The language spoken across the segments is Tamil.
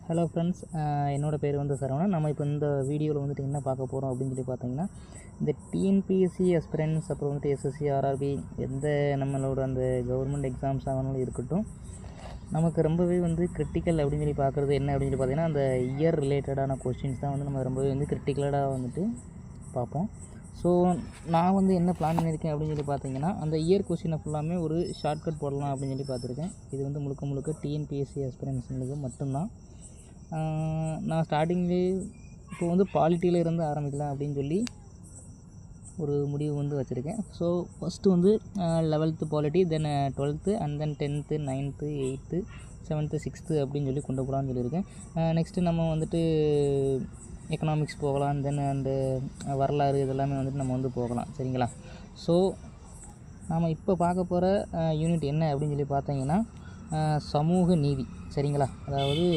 ஹலோ ஃப்ரெண்ட்ஸ், என்னோடய பேர் வந்து சரவணன். நம்ம இப்போ இந்த வீடியோவில் வந்துட்டு என்ன பார்க்க போகிறோம் அப்படின்னு சொல்லி பார்த்தீங்கன்னா, இந்த டிஎன்பிஎஸ்சி அஸ்பிரன்ஸ் அப்புறம் வந்துட்டு எஸ்எஸ்சி ஆர்ஆர்பி எந்த நம்மளோட அந்த கவர்மெண்ட் எக்ஸாம்ஸ் ஆனாலும் இருக்கட்டும், நமக்கு ரொம்பவே வந்து கிரிட்டிக்கல் அப்படின்னு சொல்லி பார்க்குறது என்ன அப்படின்னு சொல்லி பார்த்தீங்கன்னா, அந்த இயர் ரிலேட்டடான கொஸ்டின்ஸ் தான் வந்து நம்ம ரொம்பவே வந்து கிரிட்டிக்கலாக வந்துட்டு பார்ப்போம். ஸோ நான் வந்து என்ன பிளான் பண்ணியிருக்கேன் அப்படின்னு சொல்லி பார்த்தீங்கன்னா, அந்த இயர் கொஸ்டினை ஃபுல்லாமே ஒரு ஷார்ட்கட் போடலாம் அப்படின்னு சொல்லி பார்த்துருக்கேன். இது வந்து முழுக்க டிஎன்பிஎஸ்சி அஸ்பிரன்ஸுங்களுக்கு மட்டும்தான். நான் ஸ்டார்டிங்லேயே இப்போ வந்து பாலிட்டியில் இருந்து ஆரம்பிக்கலாம் அப்படின்னு சொல்லி ஒரு முடிவு வந்து வச்சுருக்கேன். ஸோ ஃபஸ்ட்டு வந்து 11th polity, then 12th and then 10th 9th 8th 7th 6th அப்படின்னு சொல்லி கொண்டு போகலான்னு சொல்லியிருக்கேன். நெக்ஸ்ட்டு நம்ம வந்துட்டு எக்கனாமிக்ஸ் போகலாம், தென் அண்டு வரலாறு இதெல்லாமே வந்துட்டு நம்ம வந்து போகலாம். சரிங்களா? ஸோ நாம் இப்போ பார்க்க போகிற யூனிட் என்ன அப்படின்னு சொல்லி பார்த்தீங்கன்னா, சமூக நீதி. சரிங்களா? அதாவது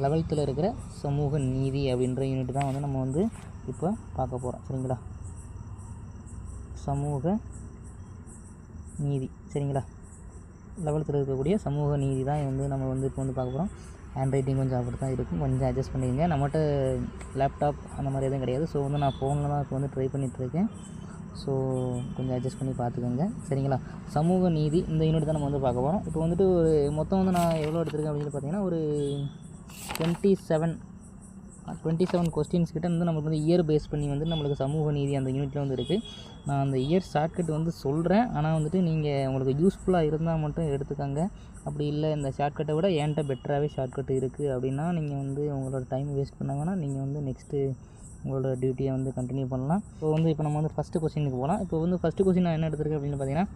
11th இருக்கிற சமூக நீதி அப்படின்ற யூனிட் தான் வந்து நம்ம வந்து இப்போ பார்க்க போகிறோம். சரிங்களா? சமூக நீதி. சரிங்களா? 11th இருக்கக்கூடிய சமூக நீதி தான் வந்து நம்ம வந்து இப்போ வந்து பார்க்க போகிறோம். ஹேண்ட் ரைட்டிங் கொஞ்சம் அப்படி தான் இருக்கும், கொஞ்சம் அட்ஜஸ்ட் பண்ணிக்கங்க. நம்மகிட்ட லேப்டாப் அந்த மாதிரி எதுவும் கிடையாது. ஸோ வந்து நான் ஃபோனில் தான் இப்போ வந்து ட்ரை பண்ணிகிட்ருக்கேன். ஸோ கொஞ்சம் அட்ஜஸ்ட் பண்ணி பார்த்துக்கோங்க. சரிங்களா? சமூக நீதி இந்த யூனிட் தான் நம்ம வந்து பார்க்க போகிறோம். இப்போ வந்துட்டு ஒரு மொத்தம் வந்து நான் எவ்வளோ எடுத்திருக்கேன் அப்படின்னு சொல்லி பார்த்தீங்கன்னா, ஒரு 27 கொஸ்டின்ஸ் கிட்ட வந்து நம்மளுக்கு வந்து இயர் பேஸ் பண்ணி வந்து நம்மளுக்கு சமூக நீதி அந்த யூனிட்டில் வந்து இருக்குது. நான் அந்த இயர் ஷார்ட்கட் வந்து சொல்கிறேன், ஆனால் வந்துட்டு நீங்கள் உங்களுக்கு யூஸ்ஃபுல்லாக இருந்தால் மட்டும் எடுத்துக்கோங்க. அப்படி இல்லை, இந்த ஷார்ட்கட்டை விட என்கிட்ட பெட்டராகவே ஷார்ட்கட் இருக்குது அப்படின்னா நீங்கள் வந்து உங்களோட டைம் வேஸ்ட் பண்ண வேணாம். நீங்கள் வந்து நெக்ஸ்ட்டு உங்களோட டியூட்டியை வந்து கண்டினியூ பண்ணலாம். இப்போ நம்ம வந்து ஃபஸ்ட்டு கொஸ்டினுக்கு போகலாம். இப்போ வந்து ஃபஸ்ட்டு கொஸ்டின் நான் என்ன எடுத்திருக்கேன் அப்படின்னு பார்த்தீங்கன்னா,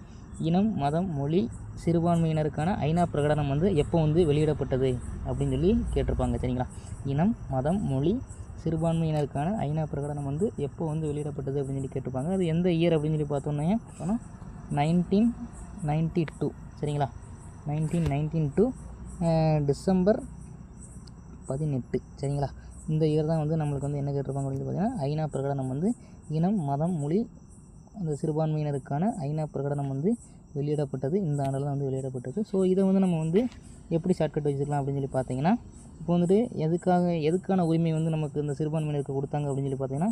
இனம், மதம், மொழி, சிறுபான்மையினருக்கான ஐநா பிரகடனம் வந்து எப்போ வந்து வெளியிடப்பட்டது அப்படின்னு சொல்லி கேட்டிருப்பாங்க. சரிங்களா? இனம், மதம், மொழி, சிறுபான்மையினருக்கான ஐநா பிரகடனம் வந்து எப்போ வந்து வெளியிடப்பட்டது அப்படின்னு சொல்லி கேட்டிருப்பாங்க. அது எந்த இயர் அப்படின்னு சொல்லி பார்த்தோன்னே 1992. சரிங்களா? 1992 டிசம்பர் 18. சரிங்களா? இந்த இயர் தான் வந்து நம்மளுக்கு வந்து என்ன கேட்டிருப்பாங்க அப்படின்னு பார்த்தீங்கன்னா, ஐநா பிரகடனம் வந்து இனம், மதம், மொழி, அந்த சிறுபான்மையினருக்கான ஐநா பிரகடனம் வந்து வெளியிடப்பட்டது. இந்த ஆண்டில் தான் வந்து வெளியிடப்பட்டது. ஸோ இதை வந்து நம்ம வந்து எப்படி ஷார்ட்கட் வச்சுக்கலாம் அப்படின்னு சொல்லி பார்த்தீங்கன்னா, இப்போ வந்துட்டு எதுக்கான உரிமை வந்து நமக்கு இந்த சிறுபான்மையினருக்கு கொடுத்தாங்க அப்படின்னு சொல்லி பார்த்தீங்கன்னா,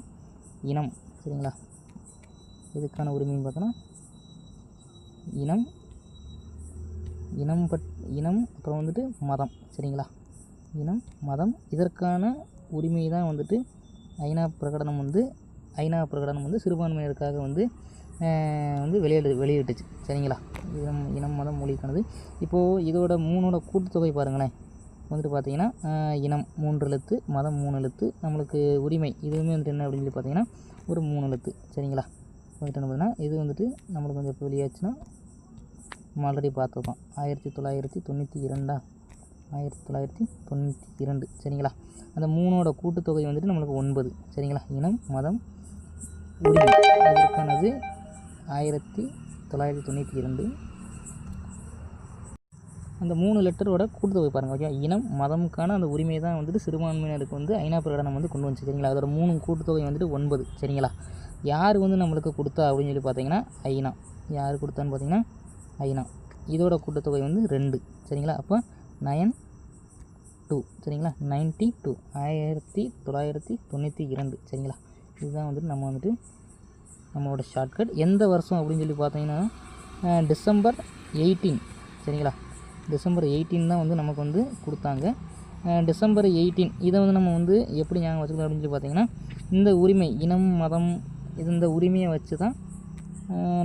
இனம். சரிங்களா? எதுக்கான உரிமைன்னு பார்த்தோன்னா இனம் அப்புறம் வந்துட்டு மதம். சரிங்களா? இனம், மதம், இதற்கான உரிமை தான் வந்துட்டு ஐநா பிரகடனம் வந்து சிறுபான்மையினருக்காக வந்து வெளியிட்டுச்சு. சரிங்களா? இனம், மதம், மொழிக்கானது. இப்போது இதோட 3ஓட கூட்டுத்தொகை பாருங்களேன். வந்துட்டு பார்த்தீங்கன்னா, இனம் 3 எழுத்து, மதம் 3 எழுத்து, நம்மளுக்கு உரிமை இதுவுமே வந்துட்டு என்ன அப்படின்னு சொல்லி பார்த்தீங்கன்னா ஒரு 3 எழுத்து. சரிங்களா? வந்துட்டு என்ன பார்த்தீங்கன்னா, இது வந்துட்டு நம்மளுக்கு வந்து எப்போ வெளியாச்சுன்னா நம்ம ஆல்ரெடி பார்த்தது தான் 1992. சரிங்களா? அந்த 3ஓட கூட்டுத்தொகை வந்துட்டு நம்மளுக்கு 9. சரிங்களா? இனம், மதம், உரிமை இதற்கானது 1992. அந்த 3 லெட்டரோட கூட்டுத்தொகை பாருங்கள். ஓகே, இனம், மதமுக்கான அந்த உரிமை தான் வந்துட்டு சிறுபான்மையினருக்கு வந்து ஐநா பிரகடனம் வந்து கொண்டு வந்துச்சு. சரிங்களா? அதோட 3 கூட்டுத்தொகை வந்துட்டு 9. சரிங்களா? யார் வந்து நம்மளுக்கு கொடுத்தா அப்படின்னு சொல்லி பார்த்தீங்கன்னா, ஐநா. யார் கொடுத்தான்னு பார்த்தீங்கன்னா ஐநா. இதோட கூட்டுத்தொகை வந்து 2. சரிங்களா? அப்போ 92. சரிங்களா? 92 1992. சரிங்களா? இதுதான் வந்துட்டு நம்மளோட ஷார்ட்கட். எந்த வருஷம் அப்படின்னு சொல்லி பார்த்தீங்கன்னா, டிசம்பர் 18. சரிங்களா? டிசம்பர் 18 தான் வந்து நமக்கு வந்து கொடுத்தாங்க. டிசம்பர் 18 இதை வந்து நம்ம வந்து எப்படி ஞாபகம் வச்சுக்கலாம் அப்படின்னு சொல்லி பார்த்தீங்கன்னா, இந்த உரிமை இனம், மதம் இந்த உரிமையை வச்சு தான்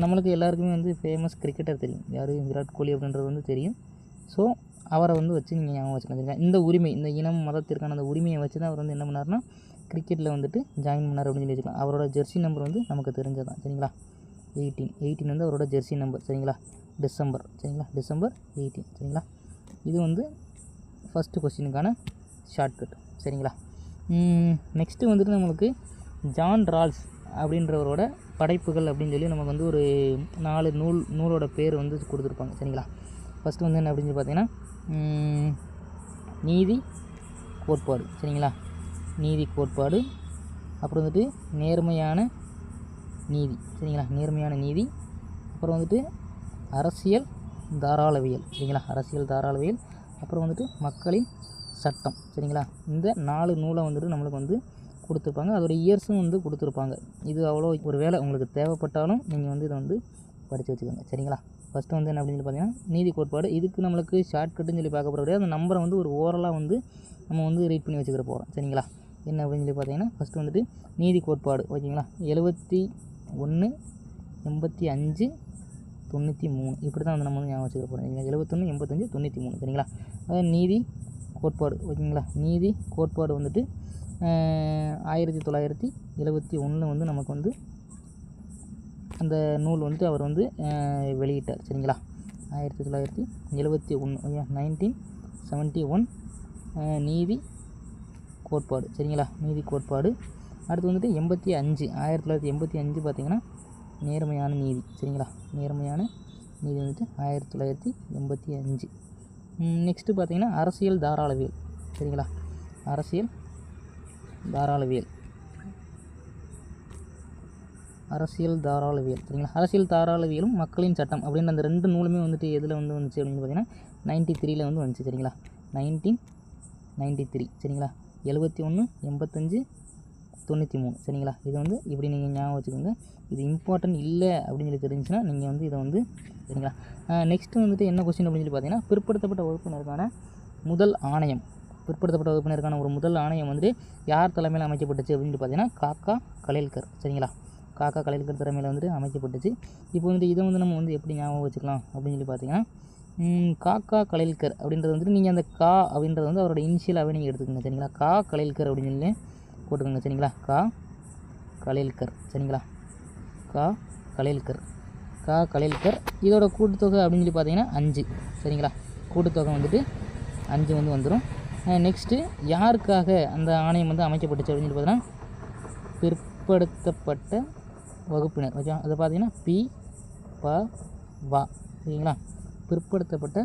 நம்மளுக்கு எல்லாருக்குமே வந்து ஃபேமஸ் கிரிக்கெட்டர் தெரியும். யார்? விராட் கோலி அப்படின்றது வந்து தெரியும். ஸோ அவரை வந்து வச்சு நீங்கள் ஞாபகம் வச்சுக்கலாம். இந்த உரிமை, இந்த இனம், மதத்திற்கான அந்த உரிமையை வச்சு தான் அவர் வந்து என்ன பண்ணார்னா கிரிக்கெட்டில் வந்துட்டு ஜாயின் பண்ணார் அப்படின்னு சொல்லி வச்சுக்கலாம். அவரோட ஜெர்சி நம்பர் வந்து நமக்கு தெரிஞ்சதான். சரிங்களா? 18 வந்து அவரோட ஜெர்சி நம்பர். சரிங்களா? டிசம்பர். சரிங்களா? டிசம்பர் 18. சரிங்களா? இது வந்து ஃபஸ்ட்டு கொஸ்டினுக்கான ஷார்ட்கட். சரிங்களா? நெக்ஸ்ட்டு வந்துட்டு நம்மளுக்கு ஜான் ரால்ஸ் அப்படின்றவரோட படைப்புகள் அப்படின்னு சொல்லி நமக்கு வந்து ஒரு 4 நூலோட பேர் வந்து கொடுத்துருப்பாங்க. சரிங்களா? ஃபஸ்ட்டு வந்து என்ன அப்படின்னு சொல்லி பார்த்தீங்கன்னா, நீதி கோட்பாடு. சரிங்களா? நீதி கோட்பாடு. அப்புறம் வந்துட்டு நேர்மையான நீதி. சரிங்களா? நேர்மையான நீதி. அப்புறம் வந்துட்டு அரசியல் தாராளவியல். சரிங்களா? அரசியல் தாராளவியல். அப்புறம் வந்துட்டு மக்களின் சட்டம். சரிங்களா, இந்த 4 நூலை வந்துட்டு நம்மளுக்கு வந்து கொடுத்துருப்பாங்க. அதோடய இயர்ஸும் வந்து கொடுத்துருப்பாங்க. இது அவ்வளோ ஒரு வேளை உங்களுக்கு தேவைப்பட்டாலும் நீங்கள் வந்து இதை வந்து படித்து வச்சுக்கோங்க. சரிங்களா, ஃபஸ்ட்டு வந்து என்ன அப்படின்னு சொல்லி பார்த்தீங்கன்னா நீதி கோட்பாடு. இதுக்கு நம்மளுக்கு ஷார்ட்கட்டுன்னு சொல்லி பார்க்க போகிற அந்த நம்பரை வந்து ஒரு ஓரலாக வந்து நம்ம வந்து ரீட் பண்ணி வச்சுக்கிற போகிறோம். சரிங்களா, என்ன அப்படின்னு சொல்லி பார்த்தீங்கன்னா ஃபஸ்ட்டு வந்துட்டு நீதி கோட்பாடு. ஓகேங்களா, 71 85 93 இப்படி தான் வந்து நம்ம வந்து ஞாபகம் வச்சுக்க போகிறோம். 71 85 93. சரிங்களா, அதாவது நீதி கோட்பாடு. ஓகேங்களா, நீதி கோட்பாடு வந்துட்டு 1971 வந்து நமக்கு வந்து அந்த நூல் வந்துட்டு அவர் வந்து வெளியிட்டார். சரிங்களா, 1971 1971 நீதி கோட்பாடு. சரிங்களா, நீதி கோட்பாடு. அடுத்து வந்துட்டு 1985 பார்த்திங்கன்னா நேர்மையான நீதி. சரிங்களா, நேர்மையான நீதி வந்துட்டு 1985. நெக்ஸ்ட்டு பார்த்திங்கன்னா அரசியல் தாராளவியல். சரிங்களா, அரசியல் தாராளவியல். அரசியல் தாராளவியல். சரிங்களா, அரசியல் தாராளவியலும் மக்களின் சட்டம் அப்படின்ற அந்த 2 நூலுமே வந்துட்டு எதில் வந்து வந்துச்சு அப்படின்னு பார்த்தீங்கன்னா 93 வந்து வந்துச்சு. சரிங்களா, 1993. சரிங்களா, 71 85 93. சரிங்களா, இது வந்து இப்படி நீங்கள் ஞாபகம் வச்சுக்கோங்க. இது இம்பார்ட்டன்ட் இல்லை அப்படின்னு சொல்லி தெரிஞ்சுன்னா நீங்கள் வந்து இதை வந்து சரிங்களா. நெக்ஸ்ட்டு வந்துட்டு என்ன கொஸ்டின் அப்படின்னு சொல்லி பார்த்தீங்கன்னா பிற்படுத்தப்பட்ட வகுப்பினருக்கான முதல் ஆணையம். பிற்படுத்தப்பட்ட வகுப்பினருக்கான ஒரு முதல் ஆணையம் வந்துட்டு யார் தலைமையில் அமைக்கப்பட்டுச்சு அப்படின்னு பார்த்தீங்கன்னா காக்கா கலேல்கர். சரிங்களா, காக்கா கலேல்கர் தலைமையில் வந்துட்டு அமைக்கப்பட்டுச்சு. இப்போ வந்துட்டு இதை வந்து நம்ம வந்து எப்படி ஞாபகம் வச்சுக்கலாம் அப்படின்னு சொல்லி பார்த்தீங்கன்னா காக்கா கலேல்கர் அப்படின்றது வந்துட்டு நீங்கள் அந்த கா அப்படின்றது வந்து அவரோட இனிஷியலாகவே நீங்கள் எடுத்துக்கோங்க. சரிங்களா, கா கலேல்கர் அப்படின்னு சொல்லி போட்டுக்கோங்க. சரிங்களா, கா கலேல்கர். சரிங்களா, கா கலேல்கர். கா கலேல்கர். இதோட கூட்டுத்தொகை அப்படின்னு சொல்லி பார்த்தீங்கன்னா 5. சரிங்களா, கூட்டுத்தொகை வந்துட்டு 5 வந்து வந்துடும். நெக்ஸ்ட்டு யாருக்காக அந்த ஆணையம் வந்து அமைக்கப்பட்டுச்சு அப்படின்னு சொல்லி பார்த்தீங்கன்னா பிற்படுத்தப்பட்ட வகுப்பினர். ஓகே, அதை பார்த்தீங்கன்னா பி ப வா. ஓகேங்களா, பிற்படுத்தப்பட்ட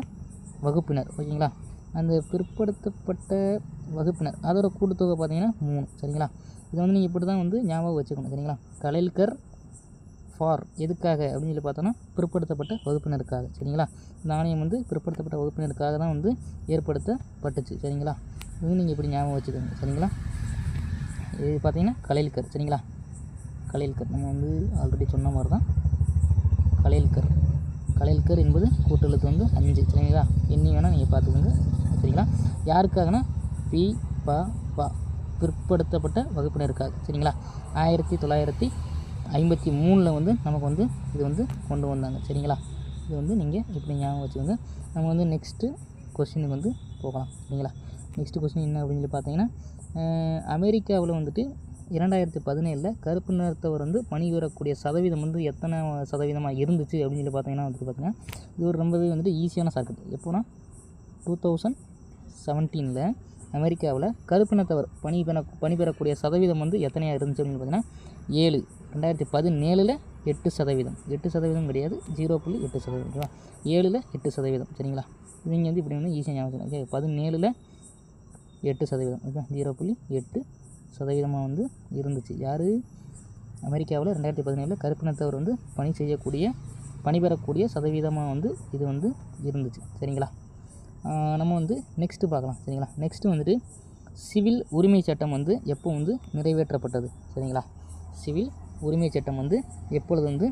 வகுப்பினர். ஓகேங்களா, அந்த பிற்படுத்தப்பட்ட வகுப்பினர் அதோட கூட்டுத்தொகை பார்த்தீங்கன்னா 3. சரிங்களா, இதை வந்து நீங்கள் இப்படி தான் வந்து ஞாபகம் வச்சுக்கணும். சரிங்களா, கலேல்கர் ஃபார் எதுக்காக அப்படின்னு சொல்லி பார்த்தோன்னா பிற்படுத்தப்பட்ட வகுப்பினருக்காக. சரிங்களா, இந்த ஆணையம் வந்து பிற்படுத்தப்பட்ட வகுப்பினருக்காக தான் வந்து ஏற்படுத்தப்பட்டுச்சு. சரிங்களா, இது நீங்கள் இப்படி ஞாபகம் வச்சுக்கோங்க. சரிங்களா, இது பார்த்தீங்கன்னா கலேல்கர். சரிங்களா, கலேல்கர் நம்ம வந்து ஆல்ரெடி சொன்ன மாதிரி தான் கலேல்கர். கலேல்கர் என்பது கூட்டெழுத்து வந்து 5. சரிங்களா, எண்ணி வேணால் நீங்கள் பார்த்துக்கோங்க. சரிங்களா, யாருக்காகனா பி ப ப பிற்படுத்தப்பட்ட வகுப்பினருக்காக. சரிங்களா, 1953 வந்து நமக்கு வந்து இது வந்து கொண்டு வந்தாங்க. சரிங்களா, இது வந்து நீங்கள் இப்படி ஞாபகம் வச்சுக்கோங்க. நம்ம வந்து நெக்ஸ்ட்டு கொஸ்டினுக்கு வந்து போகலாம். சரிங்களா, நெக்ஸ்ட்டு கொஸ்டின் என்ன அப்படின்னு சொல்லி பார்த்தீங்கன்னா அமெரிக்காவில் வந்துட்டு 2017 கருப்பு நிறத்தவர் வந்து பணிபுரியக்கூடிய சதவீதம் வந்து எத்தனை சதவீதமாக இருந்துச்சு அப்படின்னு சொல்லி பார்த்தீங்கன்னா வந்துட்டு பார்த்தீங்கன்னா இது ஒரு ரொம்பவே வந்துட்டு ஈஸியான ஷார்ட்கட். எப்போனா 2017 அமெரிக்காவில் கருப்பு நிறத்தவர் பணிபெறக்கூடிய சதவீதம் வந்து எத்தனையாக இருந்துச்சு அப்படின்னு பார்த்தீங்கன்னா 7. 2017 8%. 8% கிடையாது, 0.8%. ஓகேவா, 7ல் 8%. சரிங்களா, இது நீங்கள் வந்து இப்படி வந்து ஈஸியாக ஞாபகம். ஓகே, 17ல் 8%. ஓகே, 0.8% வந்து இருந்துச்சு. யார் அமெரிக்காவில் 2017 கருப்பினத்தவர் வந்து பணிபெறக்கூடிய சதவீதமாக வந்து இது வந்து இருந்துச்சு. சரிங்களா, நம்ம வந்து நெக்ஸ்ட்டு பார்க்கலாம். சரிங்களா, நெக்ஸ்ட்டு வந்துட்டு சிவில் உரிமை சட்டம் வந்து எப்போ வந்து நிறைவேற்றப்பட்டது. சரிங்களா, சிவில் உரிமை சட்டம் வந்து எப்பொழுது வந்து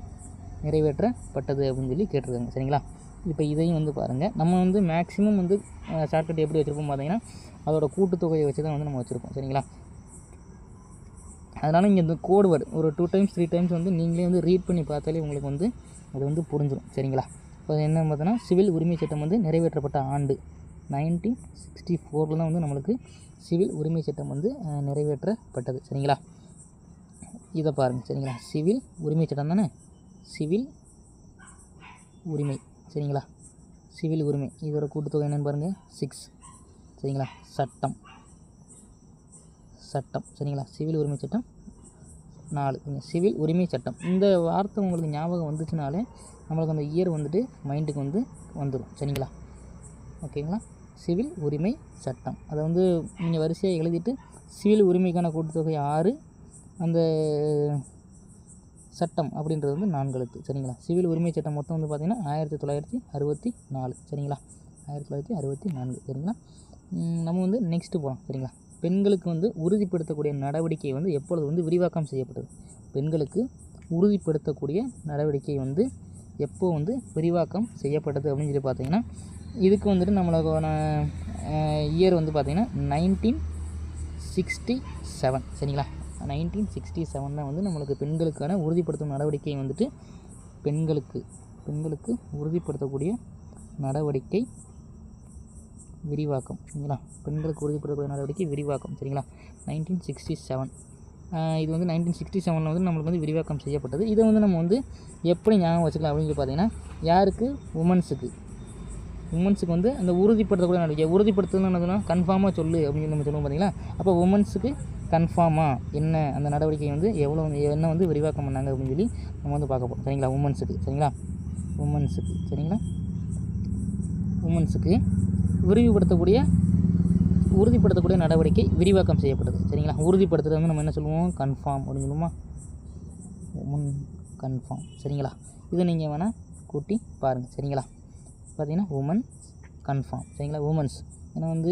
நிறைவேற்றப்பட்டது அப்படின்னு சொல்லி கேட்டிருக்காங்க. சரிங்களா, இப்போ இதையும் வந்து பாருங்கள். நம்ம வந்து மேக்ஸிமம் வந்து ஷார்ட்கட் எப்படி வச்சுருப்போம் பார்த்தீங்கன்னா அதோட கூட்டுத்தொகையை வச்சு தான் வந்து நம்ம வச்சுருப்போம். சரிங்களா, அதனால் இங்கே இந்த கோடு வேர்டு ஒரு 2 times 3 times வந்து நீங்களே வந்து ரீட் பண்ணி பார்த்தாலே உங்களுக்கு வந்து அது வந்து புரிஞ்சிடும். சரிங்களா, இப்போ என்ன பார்த்தோன்னா சிவில் உரிமை சட்டம் வந்து நிறைவேற்றப்பட்ட ஆண்டு 1964 தான் வந்து நம்மளுக்கு சிவில் உரிமை சட்டம் வந்து நிறைவேற்றப்பட்டது. சரிங்களா, இதை பாருங்கள். சரிங்களா, சிவில் உரிமை சட்டம் தானே, சிவில் உரிமை. சரிங்களா, சிவில் உரிமை இதோட கூட்டுத்தொகை என்னென்னு பாருங்கள் 6. சரிங்களா, சட்டம். சரிங்களா, சிவில் உரிமை சட்டம் 4. சிவில் உரிமை சட்டம் இந்த வார்த்தை உங்களுக்கு ஞாபகம் வந்துச்சுனாலே நம்மளுக்கு அந்த இயர் வந்துட்டு மைண்டுக்கு வந்து வந்துடும். சரிங்களா, ஓகேங்களா, சிவில் உரிமை சட்டம் அதை வந்து நீங்கள் வரிசையாக எழுதிட்டு சிவில் உரிமைக்கான கூட்டுத்தொகை 6, அந்த சட்டம் அப்படின்றது வந்து 4 எழுத்து. சரிங்களா, சிவில் உரிமை சட்டம் மொத்தம் வந்து பார்த்திங்கன்னா 1964. சரிங்களா, 1964. சரிங்களா, நம்ம வந்து நெக்ஸ்ட்டு போகலாம் சரிங்களா. பெண்களுக்கு வந்து உறுதிப்படுத்தக்கூடிய நடவடிக்கை வந்து எப்பொழுது வந்து விரிவாக்கம் செய்யப்பட்டது? பெண்களுக்கு உறுதிப்படுத்தக்கூடிய நடவடிக்கை வந்து எப்போ வந்து விரிவாக்கம் செய்யப்பட்டது அப்படின்னு சொல்லி பார்த்தீங்கன்னா, இதுக்கு வந்துட்டு நம்மளுக்கான இயர் வந்து பார்த்திங்கன்னா 1967 சரிங்களா. 1967 தான் வந்து நம்மளுக்கு பெண்களுக்கான உறுதிப்படுத்தும் நடவடிக்கை வந்துட்டு பெண்களுக்கு உறுதிப்படுத்தக்கூடிய நடவடிக்கை விரிவாக்கம் சரிங்களா. பெண்களுக்கு உறுதிப்படுத்தக்கூடிய நடவடிக்கை விரிவாக்கம் சரிங்களா. 1967 இது வந்து 1967 வந்து நம்மளுக்கு வந்து விரிவாக்கம் செய்யப்பட்டது. இதை வந்து நம்ம வந்து எப்படி ஞாபகம் வச்சுக்கலாம் அப்படின்னு சொல்லி பார்த்தீங்கன்னா, யாருக்கு? உமன்ஸுக்கு வந்து அந்த உறுதிப்படுத்தக்கூடிய நடவடிக்கை. உறுதிப்படுத்துன்னு என்னதுன்னா கன்ஃபார்மாக சொல்லு அப்படின்னு சொல்லி நம்ம சொல்லுவோம் பார்த்தீங்களா. அப்போ உமன்ஸுக்கு கன்ஃபார்மாக என்ன அந்த நடவடிக்கை வந்து என்ன வந்து விரிவாக்கம் பண்ணாங்க அப்படின்னு சொல்லி நம்ம வந்து பார்க்க போகிறோம் சரிங்களா. உமன்ஸுக்கு சரிங்களா. உமன்ஸுக்கு உறுதிப்படுத்தக்கூடிய நடவடிக்கை விரிவாக்கம் செய்யப்பட்டது சரிங்களா. உறுதிப்படுத்துறது வந்து நம்ம என்ன சொல்லுவோம்? கன்ஃபார்ம் அப்படின்னு சொல்லுவோமா. உமன் கன்ஃபார்ம் சரிங்களா. இதை நீங்கள் வேணால் கூட்டி பாருங்கள் சரிங்களா. பார்த்தீங்கன்னா உமன் கன்ஃபார்ம் சரிங்களா. உமன்ஸ் ஏன்னா வந்து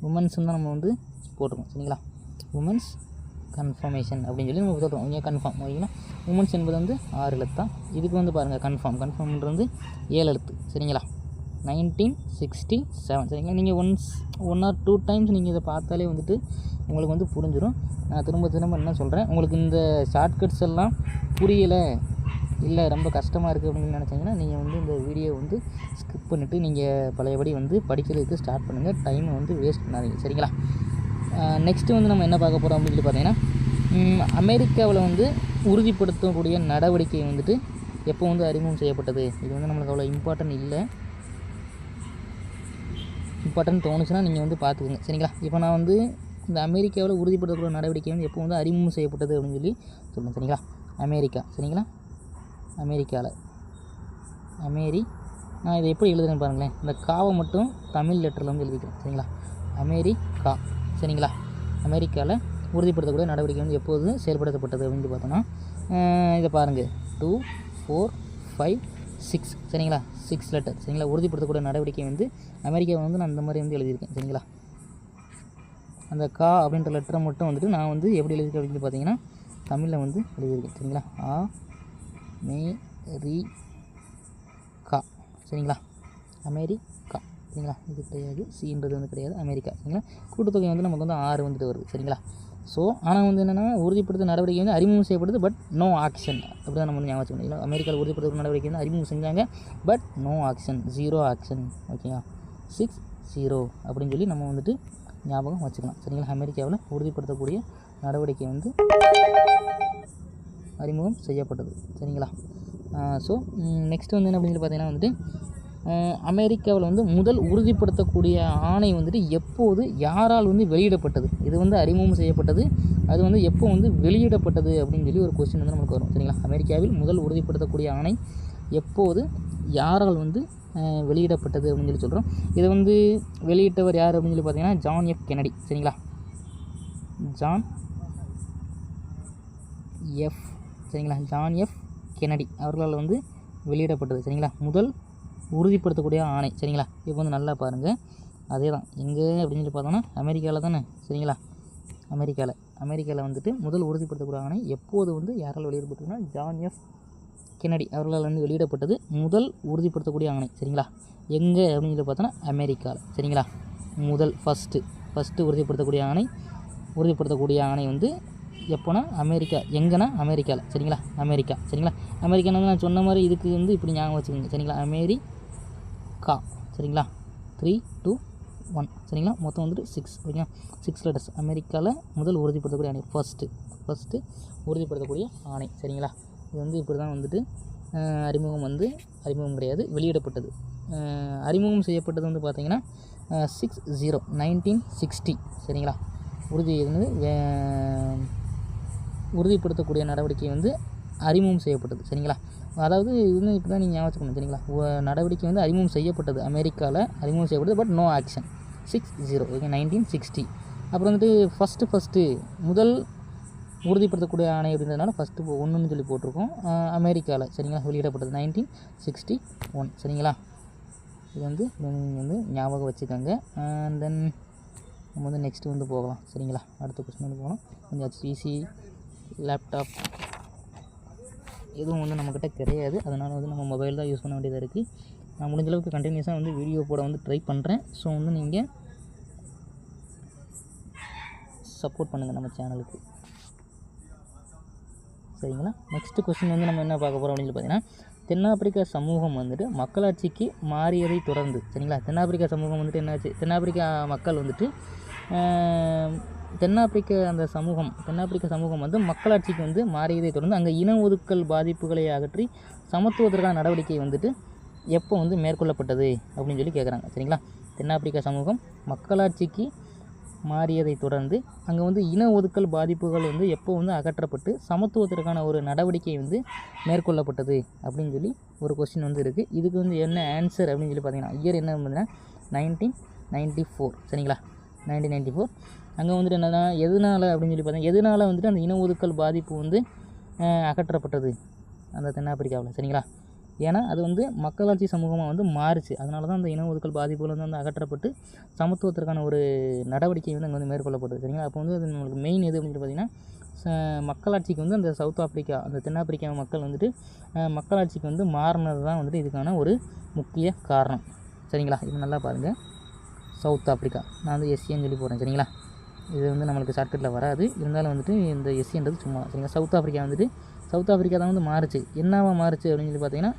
உமன்ஸ்ன்னு தான் நம்ம வந்து போட்டிருக்கோம் சரிங்களா. உமன்ஸ் கன்ஃபர்மேஷன் அப்படின்னு சொல்லி நம்ம சொல்கிறோம். இங்கே கன்ஃபார்ம் ஓகேங்களா. உமன்ஸ் என்பது வந்து 6 எழுத்தான். இதுக்கு வந்து பாருங்கள் கன்ஃபார்ம்ன்றது வந்து 7 எழுத்து சரிங்களா. 1967 சரிங்களா. நீங்கள் ஒன் ஆர் 2 டைம்ஸ் நீங்கள் இதை பார்த்தாலே வந்துட்டு உங்களுக்கு வந்து புரிஞ்சிடும். நான் திரும்ப என்ன சொல்கிறேன், உங்களுக்கு இந்த ஷார்ட்கட்ஸ் எல்லாம் புரியலை, இல்லை ரொம்ப கஷ்டமாக இருக்குது அப்படின்னு நினச்சிங்கன்னா நீங்கள் வந்து இந்த வீடியோ வந்து ஸ்கிப் பண்ணிவிட்டு நீங்கள் பழையபடி வந்து படிக்கிறதுக்கு ஸ்டார்ட் பண்ணுங்கள். டைமை வந்து வேஸ்ட் பண்ணாதீங்க சரிங்களா. நெக்ஸ்ட்டு வந்து நம்ம என்ன பார்க்க போகிறோம் அப்படின்னு சொல்லி பார்த்தீங்கன்னா, அமெரிக்காவில் வந்து உறுதிப்படுத்தக்கூடிய நடவடிக்கை வந்துட்டு எப்போ வந்து அறிமுகம் செய்யப்பட்டது? இது வந்து நம்மளுக்கு அவ்வளோ இம்பார்ட்டன்ட் தோணுச்சுன்னா நீங்கள் வந்து பார்த்துக்குங்க சரிங்களா. இப்போ நான் வந்து இந்த அமெரிக்காவில் உறுதிப்படுத்தக்கூடிய நடவடிக்கை வந்து எப்போ வந்து அறிமுகம் செய்யப்பட்டது அப்படின்னு சொல்லி சொல்லுங்கள் சரிங்களா. அமெரிக்கா சரிங்களா. நான் இதை எப்படி எழுதுறேன்னு பாருங்களேன். இந்த காவை மட்டும் தமிழ் லெட்டரில் வந்து எழுதிக்கிறேன் சரிங்களா. அமெரிக்கா சரிங்களா. அமெரிக்காவில் உறுதிப்படுத்தக்கூடிய நடவடிக்கை வந்து எப்போது செயல்படுத்தப்பட்டது அப்படின்னு பார்த்தோன்னா, இதை பாருங்கள் 2, 4, 5, 6 சரிங்களா. 6 லெட்டர் சரிங்களா. உறுதிப்படுத்தக்கூடிய நடவடிக்கை வந்து அமெரிக்காவை வந்து நான் இந்த மாதிரி வந்து எழுதியிருக்கேன் சரிங்களா. அந்த கா அப்படின்ற லெட்டரை மட்டும் வந்துட்டு நான் வந்து எப்படி எழுதியிருக்கேன் அப்படின்னு பார்த்தீங்கன்னா தமிழில் வந்து எழுதியிருக்கேன் சரிங்களா. அமெரிக்கா சரிங்களா. அமெரிக்கா சரிங்களா. இது கிடையாது, சின்றது வந்து கிடையாது, அமெரிக்கா சரிங்களா. கூட்டுத்தொகை வந்து நமக்கு வந்து 6 வந்துட்டு வருது சரிங்களா. ஸோ ஆனால் வந்து என்னென்னா உறுதிப்படுத்த நடவடிக்கை வந்து அறிமுகம் செய்யப்படுது, பட் நோ ஆக்ஷன் அப்படி தான் நம்ம வந்து ஞாபகம் வச்சுக்கணும். அமெரிக்காவில் உறுதிப்படுத்த நடவடிக்கை வந்து அறிமுகம் செஞ்சாங்க, பட் நோ ஆக்ஷன், 0 ஆக்ஷன் ஓகேங்களா. 60 அப்படின்னு சொல்லி நம்ம வந்துட்டு ஞாபகம் வச்சுக்கலாம் சரிங்களா. அமெரிக்காவில் உறுதிப்படுத்தக்கூடிய நடவடிக்கை வந்து அறிமுகம் செய்யப்பட்டது சரிங்களா. ஸோ நெக்ஸ்ட் வந்து என்ன அப்படின்னு சொல்லி பார்த்தீங்கன்னா வந்துட்டு அமெரிக்காவில் வந்து முதல் உறுதிப்படுத்தக்கூடிய ஆணை வந்துட்டு எப்போது யாரால் வந்து வெளியிடப்பட்டது? இது வந்து அறிமுகம் செய்யப்பட்டது, அது வந்து எப்போ வந்து வெளியிடப்பட்டது அப்படின்னு சொல்லி ஒரு கொஸ்டின் வந்து நமக்கு வரும் சரிங்களா. அமெரிக்காவில் முதல் உறுதிப்படுத்தக்கூடிய ஆணை எப்போது யாரால் வந்து வெளியிடப்பட்டது அப்படின்னு சொல்லி சொல்கிறோம். இதை வந்து வெளியிட்டவர் யார் அப்படின்னு சொல்லி பார்த்தீங்கன்னா ஜான் எஃப் கென்னடி சரிங்களா. ஜான் எஃப் கென்னடி அவர்களால் வந்து வெளியிடப்பட்டது சரிங்களா. முதல் உறுதிப்படுத்தக்கூடிய ஆணை சரிங்களா. இப்போ வந்து நல்லா பாருங்கள், அதே தான் எங்கே அப்படின்னு சொல்லி பார்த்தோன்னா அமெரிக்காவில் தானே சரிங்களா. அமெரிக்காவில் வந்துட்டு முதல் உறுதிப்படுத்தக்கூடிய ஆணை எப்போது வந்து யாரால் வெளியிடப்பட்டதுன்னா ஜான் எஃப் கென்னடி அவர்களால் வந்து வெளியிடப்பட்டது முதல் உறுதிப்படுத்தக்கூடிய ஆணை சரிங்களா. எங்கே அப்படின்னு சொல்லி பார்த்தோன்னா அமெரிக்காவில் சரிங்களா. முதல் ஃபஸ்ட்டு உறுதிப்படுத்தக்கூடிய ஆணை வந்து எப்போனா அமெரிக்கா. எங்கன்னா அமெரிக்காவில் சரிங்களா. அமெரிக்கா வந்து நான் சொன்ன மாதிரி இதுக்கு வந்து இப்படி ஞாபகம் வச்சுக்கோங்க சரிங்களா. அமெரிக்கா சரிங்களா. 3, 2, 1 சரிங்களா. மொத்தம் வந்துட்டு 6 ஓகேங்களா. 6 லெட்டர்ஸ். அமெரிக்காவில் முதல் உறுதிப்படுத்தக்கூடிய ஆணை ஃபஸ்ட்டு உறுதிப்படுத்தக்கூடிய ஆணை சரிங்களா. இது வந்து இப்படி தான் வந்துட்டு அறிமுகம் கிடையாது, வெளியிடப்பட்டது. அறிமுகம் செய்யப்பட்டது வந்து பார்த்திங்கன்னா 1960 சரிங்களா. உறுதிப்படுத்தக்கூடிய நடவடிக்கை வந்து அறிமுகம் செய்யப்பட்டது சரிங்களா. அதாவது இது இப்படி தான் நீங்கள் ஞாபகம் வச்சுக்கணும் சரிங்களா. நடவடிக்கை வந்து அறிமுகம் செய்யப்பட்டது, அமெரிக்காவில் அறிமுகம் செய்யப்பட்டது, பட் நோ ஆக்ஷன். 60 ஓகே 1960. அப்புறம் வந்துட்டு ஃபஸ்ட்டு முதல் உறுதிப்படுத்தக்கூடிய ஆணை அப்படின்றதுனால ஃபஸ்ட்டு 1ன்னு சொல்லி போட்டிருக்கோம். அமெரிக்காவில் சரிங்களா வெளியிடப்பட்டது 1961 சரிங்களா. இது வந்து நீங்கள் வந்து ஞாபகம் வச்சுக்கோங்க. அண்ட் தென் நம்ம வந்து நெக்ஸ்ட்டு வந்து போகலாம். சரிங்களா? அடுத்த கொஸ்டின் வந்து போகலாம். கொஞ்சம் பிசி, லேப்டாப் எதுவும் வந்து நம்மக்கிட்ட கிடையாது. அதனால் வந்து நம்ம மொபைல் தான் யூஸ் பண்ண வேண்டியதாக இருக்குது. நான் முடிஞ்சளவுக்கு கண்டினியூஸாக வந்து வீடியோ போட வந்து ட்ரை பண்ணுறேன். ஸோ வந்து நீங்கள் சப்போர்ட் பண்ணுங்கள் நம்ம சேனலுக்கு. சரிங்களா? நெக்ஸ்ட்டு கொஸ்டின் வந்து நம்ம என்ன பார்க்க போகிறோம் அப்படின்னு பார்த்தீங்கன்னா, தென்னாப்பிரிக்கா சமூகம் வந்துட்டு மக்களாட்சிக்கு மாறியதை தொடர்ந்து. சரிங்களா? தென்னாப்பிரிக்கா சமூகம் வந்துட்டு என்னாச்சு, தென்னாப்பிரிக்கா மக்கள் வந்துட்டு தென்னாப்பிரிக்க சமூகம் வந்து மக்களாட்சிக்கு வந்து மாறியதை தொடர்ந்து அங்கே இன ஒதுக்கல் பாதிப்புகளை அகற்றி சமத்துவத்திற்கான நடவடிக்கை வந்துட்டு எப்போ வந்து மேற்கொள்ளப்பட்டது அப்படின்னு சொல்லி கேட்குறாங்க. சரிங்களா? தென்னாப்பிரிக்கா சமூகம் மக்களாட்சிக்கு மாறியதை தொடர்ந்து அங்கே வந்து இன ஒதுக்கல் பாதிப்புகள் வந்து எப்போ வந்து அகற்றப்பட்டு சமத்துவத்திற்கான ஒரு நடவடிக்கை வந்து மேற்கொள்ளப்பட்டது அப்படின்னு சொல்லி ஒரு கொஸ்டின் வந்து இருக்குது. இதுக்கு வந்து என்ன ஆன்சர் அப்படின்னு சொல்லி பார்த்தீங்கன்னா, இயர் என்ன பார்த்தீங்கன்னா 1994. சரிங்களா? 1994. அங்கே வந்துட்டு என்னன்னா எதனால் அப்படின்னு சொல்லி பார்த்தீங்கன்னா, எதனால் வந்துட்டு அந்த இன ஒதுக்கல் பாதிப்பு வந்து அகற்றப்பட்டது அந்த தென்னாப்பிரிக்காவில். சரிங்களா? ஏன்னா அது வந்து மக்களாட்சி சமூகமாக வந்து மாறுச்சு. அதனால தான் அந்த இன ஒதுக்கல் பாதிப்புகள் வந்து அகற்றப்பட்டு சமத்துவத்திற்கான ஒரு நடவடிக்கை வந்து அங்கே வந்து மேற்கொள்ளப்படுது. சரிங்களா? அப்போ வந்து அது நம்மளுக்கு மெயின் எது அப்படின்னு பார்த்தீங்கன்னா, மக்களாட்சிக்கு வந்து அந்த சவுத் ஆப்பிரிக்கா, அந்த தென்னாப்பிரிக்கா மக்கள் வந்துட்டு மக்களாட்சிக்கு வந்து மாறினது தான் வந்துட்டு இதுக்கான ஒரு முக்கிய காரணம். சரிங்களா? இது நல்லா பாருங்கள். சவுத் ஆப்பிரிக்கா, நான் வந்து எஸ்சின்னு சொல்லி போகிறேன். சரிங்களா? இது வந்து நம்மளுக்கு ஷார்ட்கட்டில் வராது. இருந்தாலும் வந்துட்டு இந்த எஸ்சின்றது சும்மா. சரிங்களா? சவுத் ஆப்பிரிக்கா தான் வந்து மாறுச்சு. என்னவா மாறுச்சு அப்படின்னு சொல்லி பார்த்தீங்கன்னா,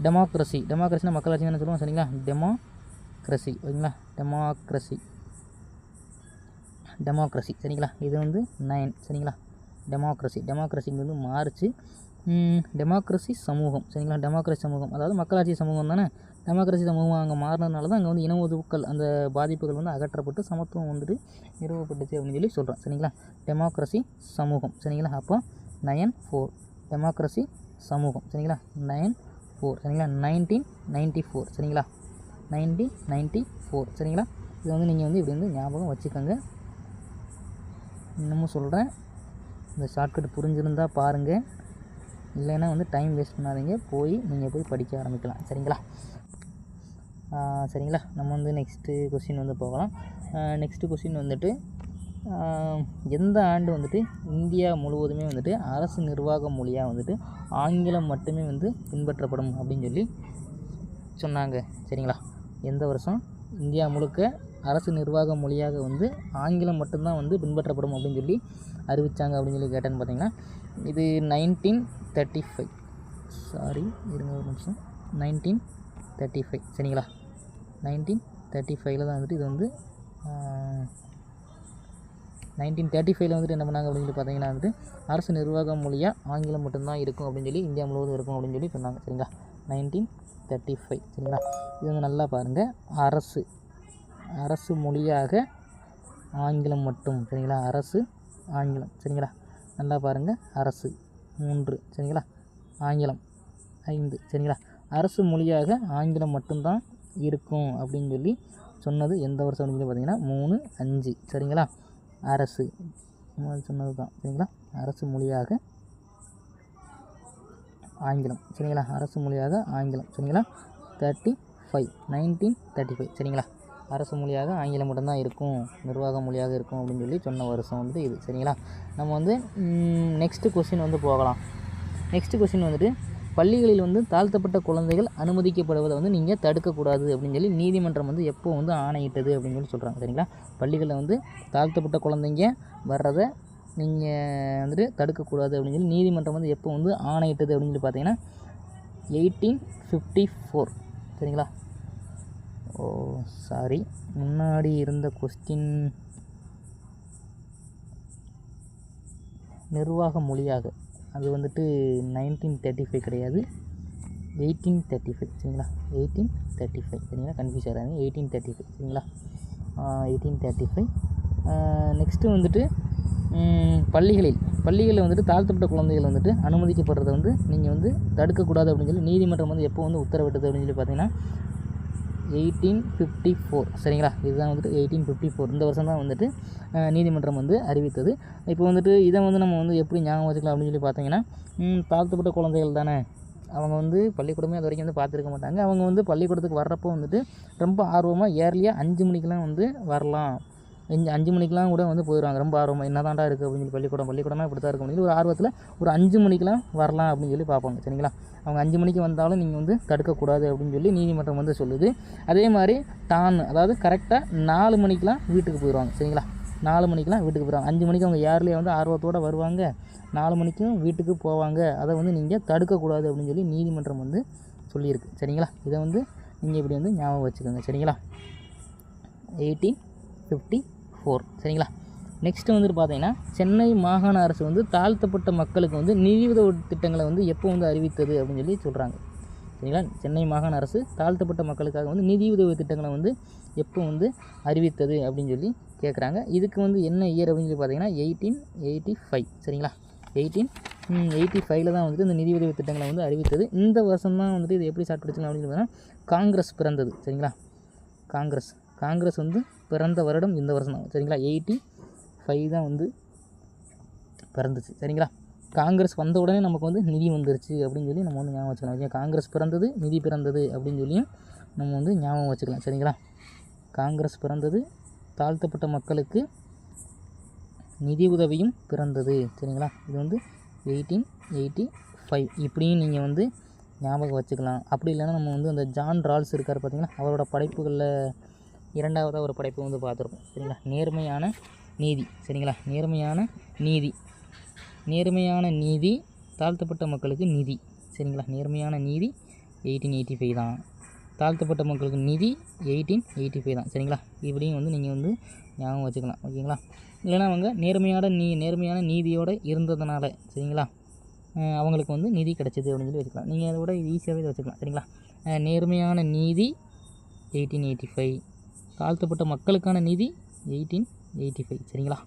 டெமோக்ரஸினா மக்களாட்சி என்ன சொல்லுவோம். சரிங்களா? டெமோக்ரஸி. ஓகேங்களா? டெமோக்ரஸி. சரிங்களா? இது வந்து 9. சரிங்களா? டெமோக்ரஸிக்கு வந்து மாறுச்சு. டெமோக்ரஸி சமூகம். சரிங்களா? டெமோக்ரஸி சமூகம் அதாவது மக்களாட்சி சமூகம் தானே. டெமோக்ரஸி சமூகம் அங்கே மாறினதுனால தான் அங்கே வந்து இன ஒதுக்கல் அந்த பாதிப்புகள் வந்து அகற்றப்பட்டு சமத்துவம் வந்துட்டு நிறுவப்பட்டுச்சு அப்படின்னு சொல்லி சொல்கிறோம். சரிங்களா? டெமோக்ரஸி சமூகம். சரிங்களா? அப்போ 9/4 டெமோக்ரஸி சமூகம். சரிங்களா? 9/4. சரிங்களா? 1994. சரிங்களா? 1994. சரிங்களா? இது வந்து நீங்கள் வந்து இப்படி வந்து ஞாபகம் வச்சுக்கோங்க. இன்னமும் சொல்கிறேன், இந்த ஷார்ட்கட் புரிஞ்சிருந்தால் பாருங்கள், இல்லைன்னா வந்து டைம் வேஸ்ட் பண்ணாதீங்க, நீங்கள் போய் படிக்க ஆரம்பிக்கலாம். சரிங்களா? நம்ம வந்து நெக்ஸ்ட்டு கொஸ்டின் வந்து போகலாம். நெக்ஸ்ட்டு கொஸ்டின் வந்துட்டு, எந்த ஆண்டு வந்துட்டு இந்தியா முழுவதுமே வந்துட்டு அரசு நிர்வாக மொழியாக வந்துட்டு ஆங்கிலம் மட்டுமே வந்து பின்பற்றப்படும் அப்படின்னு சொல்லி சொன்னாங்க. சரிங்களா? எந்த வருஷம் இந்தியா முழுக்க அரசு நிர்வாக மொழியாக வந்து ஆங்கிலம் மட்டும்தான் வந்து பின்பற்றப்படும் அப்படின்னு சொல்லி அறிவித்தாங்க அப்படின்னு சொல்லி கேட்டேன்னு பார்த்தீங்கன்னா, இது 1935. இருங்க ஒரு நிமிஷம். 1935. சரிங்களா? 1935 தான் வந்துட்டு இது வந்து 1935 வந்துட்டு என்ன பண்ணாங்க அப்படின்னு சொல்லி பார்த்தீங்கன்னா வந்துட்டு அரசு நிர்வாக மொழியாக ஆங்கிலம் மட்டும்தான் இருக்கும் அப்படின்னு சொல்லி இந்தியா முழுவதும் இருக்கும் அப்படின்னு சொல்லி சொன்னாங்க. சரிங்களா? 1935. சரிங்களா? இது வந்து நல்லா பாருங்கள். அரசு மொழியாக ஆங்கிலம் மட்டும். சரிங்களா? அரசு ஆங்கிலம். சரிங்களா? நல்லா பாருங்கள். அரசு 3. சரிங்களா? ஆங்கிலம் 5. சரிங்களா? அரசு மொழியாக ஆங்கிலம் மட்டும்தான் இருக்கும் அப்படின்னு சொல்லி சொன்னது எந்த வருஷம் அப்படின்னு சொல்லி பார்த்தீங்கன்னா 3/5. சரிங்களா? அரசு சொன்னது தான். சரிங்களா? அரசு மொழியாக ஆங்கிலம். சரிங்களா? அரசு மொழியாக ஆங்கிலம். சரிங்களா? 1935. சரிங்களா? அரசு மொழியாக ஆங்கிலம் மட்டும்தான் இருக்கும், நிர்வாக மொழியாக இருக்கும் அப்படின்னு சொல்லி சொன்ன வருஷம் வந்து இது. சரிங்களா? நம்ம வந்து நெக்ஸ்ட்டு கொஸ்டின் வந்து போகலாம். நெக்ஸ்ட்டு கொஸ்டின் வந்துட்டு, பள்ளிகளில் வந்து தாழ்த்தப்பட்ட குழந்தைகள் அனுமதிக்கப்படுவதை வந்து நீங்கள் தடுக்கக்கூடாது அப்படின்னு சொல்லி நீதிமன்றம் வந்து எப்போ வந்து ஆணையிட்டது அப்படின்னு சொல்லி சொல்கிறாங்க. சரிங்களா? பள்ளிகளில் வந்து தாழ்த்தப்பட்ட குழந்தைங்க வர்றதை நீங்கள் வந்துட்டு தடுக்கக்கூடாது அப்படின்னு சொல்லி நீதிமன்றம் வந்து எப்போ வந்து ஆணையிட்டது அப்படின்னு சொல்லி பார்த்தீங்கன்னா 1854. சரிங்களா? முன்னாடி இருந்த கொஸ்டின் நிர்வாக மொழியாக, அது வந்துட்டு 1935 கிடையாது, 1835. சரிங்களா? 1835. சரிங்களா? கன்ஃபியூஸ் ஆகாது. 1835. சரிங்களா? 1835. நெக்ஸ்ட்டு வந்துட்டு பள்ளிகளில் வந்துட்டு தாழ்த்தப்பட்ட குழந்தைகள் வந்துட்டு அனுமதிக்கப்படுறதை வந்து நீங்கள் வந்து தடுக்கக்கூடாது அப்படின்னு சொல்லி நீதிமன்றம் வந்து எப்போ வந்து உத்தரவிட்டது அப்படின்னு சொல்லி பார்த்தீங்கன்னா 1854. சரிங்களா? இதுதான் வந்துட்டு 1854. இந்த வருஷம் தான் வந்துட்டு நீதிமன்றம் வந்து அறிவித்தது. இப்போ வந்துட்டு இதை வந்து நம்ம வந்து எப்படி ஞாபகம் வச்சுக்கலாம் அப்படின்னு சொல்லி பார்த்தீங்கன்னா, தாழ்த்தப்பட்ட குழந்தைகள் தானே, அவங்க வந்து பள்ளிக்கூடமே அது வரைக்கும் வந்து பார்த்துருக்க மாட்டாங்க. அவங்க வந்து பள்ளிக்கூடத்துக்கு வர்றப்போ வந்துட்டு ரொம்ப ஆர்வமாக ஏர்லியாக 5 மணிக்கெலாம் வந்து வரலாம், 5 மணிக்கெலாம் கூட வந்து போயிடுவாங்க. ரொம்ப ஆர்வமாக என்ன தாண்டா இருக்குது அப்படின்னு சொல்லி பள்ளிக்கூடம்னா இப்படி தான் இருக்கும் அப்படின்னு ஒரு ஆர்வத்தில் ஒரு 5 மணிக்கெலாம் வரலாம் அப்படின்னு சொல்லி பார்ப்பாங்க. சரிங்களா? அவங்க 5 மணிக்கு வந்தாலும் நீங்கள் வந்து தடுக்கக்கூடாது அப்படின்னு சொல்லி நீதிமன்றம் வந்து சொல்லுது. அதே மாதிரி அதாவது கரெக்டாக 4 மணிக்கெலாம் வீட்டுக்கு போயிடுவாங்க. சரிங்களா? 4 மணிக்கெலாம் வீட்டுக்கு போயிடுவாங்க. 5 மணிக்கு அவங்க யார்லேயே வந்து ஆர்வத்தோடு வருவாங்க, 4 மணிக்கும் வீட்டுக்கு போவாங்க. அதை வந்து நீங்கள் தடுக்கக்கூடாது அப்படின்னு சொல்லி நீதிமன்றம் வந்து சொல்லியிருக்கு. சரிங்களா? இதை வந்து நீங்கள் இப்படி வந்து ஞாபகம் வச்சுக்கோங்க. சரிங்களா? 1854. சரிங்களா? நெக்ஸ்ட்டு வந்துட்டு பார்த்தீங்கன்னா, சென்னை மாகாண அரசு வந்து தாழ்த்தப்பட்ட மக்களுக்கு வந்து நிதியுதவி திட்டங்களை வந்து எப்போ வந்து அறிவித்தது அப்படின்னு சொல்லி சொல்கிறாங்க. சரிங்களா? சென்னை மாகாண அரசு தாழ்த்தப்பட்ட மக்களுக்காக வந்து நிதியுதவி திட்டங்களை வந்து எப்போ வந்து அறிவித்தது அப்படின்னு சொல்லி கேட்குறாங்க. இதுக்கு வந்து என்ன இயர் அப்படின்னு சொல்லி பார்த்தீங்கன்னா 1885. சரிங்களா? 1885 தான் வந்துட்டு இந்த நிதியுதவி திட்டங்களை வந்து அறிவித்தது. இந்த வருஷம் தான் வந்துட்டு இது எப்படி ஸ்டார்ட் பண்ணிச்சுங்க அப்படின்னு பார்த்தீங்கன்னா காங்கிரஸ் பிறந்தது. சரிங்களா? காங்கிரஸ் வந்து பிறந்த வருடம் இந்த வருஷம் தான். சரிங்களா? 85 தான் வந்து பிறந்துச்சு. சரிங்களா? காங்கிரஸ் வந்த உடனே நமக்கு வந்து நிதி வந்துருச்சு அப்படின்னு சொல்லி நம்ம வந்து ஞாபகம் வச்சுக்கலாம். காங்கிரஸ் பிறந்தது, நிதி பிறந்தது அப்படின்னு சொல்லியும் நம்ம வந்து ஞாபகம் வச்சுக்கலாம். சரிங்களா? காங்கிரஸ் பிறந்தது, தாழ்த்தப்பட்ட மக்களுக்கு நிதி உதவியும் பிறந்தது. சரிங்களா? இது வந்து 1885 இப்படியும் நீங்கள் வந்து ஞாபகம் வச்சுக்கலாம். அப்படி இல்லைன்னா நம்ம வந்து அந்த ஜான் ரால்ஸ் இருக்கார் பார்த்தீங்கன்னா, அவரோட படைப்புகளில் 2வது ஒரு படைப்பு வந்து பார்த்துருப்போம். சரிங்களா? நேர்மையான நீதி. சரிங்களா? நேர்மையான நீதி தாழ்த்தப்பட்ட மக்களுக்கு நிதி. சரிங்களா? நேர்மையான நீதி 1885 தான். தாழ்த்தப்பட்ட மக்களுக்கு நிதி 1885 தான். சரிங்களா? இப்படியும் வந்து நீங்கள் வந்து ஞாபகம் வச்சுக்கலாம். ஓகேங்களா? இல்லைனா அவங்க நேர்மையான நீதியோடு இருந்ததுனால சரிங்களா அவங்களுக்கு வந்து நிதி கிடச்சிது அப்படின்னு சொல்லி வச்சுக்கலாம். நீங்கள் அதை விட ஈஸியாகவே இதை வச்சுக்கலாம். சரிங்களா? நேர்மையான நீதி 1885, தாழ்த்தப்பட்ட மக்களுக்கான நிதி 1885. சரிங்களா?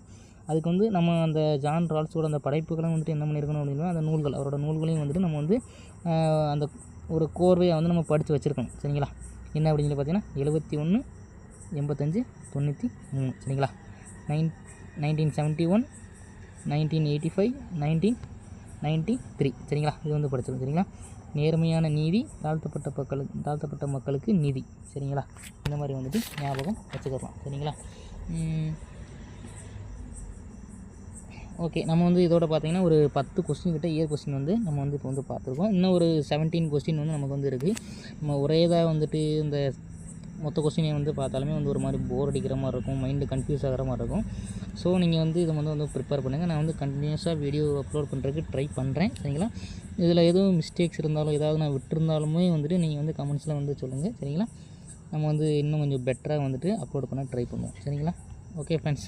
அதுக்கு வந்து நம்ம அந்த ஜான் ரால்ஸோட அந்த படைப்புகளும் வந்துட்டு என்ன பண்ணியிருக்கணும் அப்படின்னா அந்த நூல்கள், அவரோட நூல்களையும் வந்துட்டு நம்ம வந்து அந்த ஒரு கோர்வையாக வந்து நம்ம படித்து வச்சுருக்கோம். சரிங்களா? என்ன அப்படின்னு சொல்லி பார்த்தீங்கன்னா 71, 85, 93. சரிங்களா? 1971, 1985, 1993. சரிங்களா? இது வந்து படிச்சிருக்கோம். சரிங்களா? நேர்மையான நீதி தாழ்த்தப்பட்ட மக்களுக்கு நிதி. சரிங்களா? இந்த மாதிரி வந்துட்டு ஞாபகம் வச்சுக்கலாம். சரிங்களா? ஓகே, நம்ம வந்து இதோட பார்த்தீங்கன்னா ஒரு 10 கொஸ்டின் கிட்ட இயர் கொஸ்டின் வந்து நம்ம வந்து இப்போ வந்து பார்த்துருக்கோம். இன்னும் ஒரு 17 கொஸ்டின் வந்து நமக்கு வந்து இருக்குது. நம்ம ஒரேதாக வந்துட்டு இந்த மொத்த கொஸ்டினை வந்து பார்த்தாலுமே வந்து ஒரு மாதிரி போர் அடிக்கிற மாதிரி இருக்கும், மைண்டு கன்ஃபியூஸ் ஆகிற மாதிரி இருக்கும். ஸோ நீங்கள் வந்து இதை வந்து ப்ரிப்பேர் பண்ணுங்கள். நான் வந்து கண்டினியூஸாக வீடியோ அப்லோட் பண்ணுறதுக்கு ட்ரை பண்ணுறேன். சரிங்களா? இதில் எதுவும் மிஸ்டேக்ஸ் இருந்தாலும் ஏதாவது நான் விட்டுருந்தாலுமே வந்துட்டு நீங்கள் வந்து கமெண்ட்ஸில் வந்து சொல்லுங்கள். சரிங்களா? நம்ம வந்து இன்னும் கொஞ்சம் பெட்டராக வந்துட்டு அப்லோட் பண்ண ட்ரை பண்ணுவோம். சரிங்களா? Okay friends.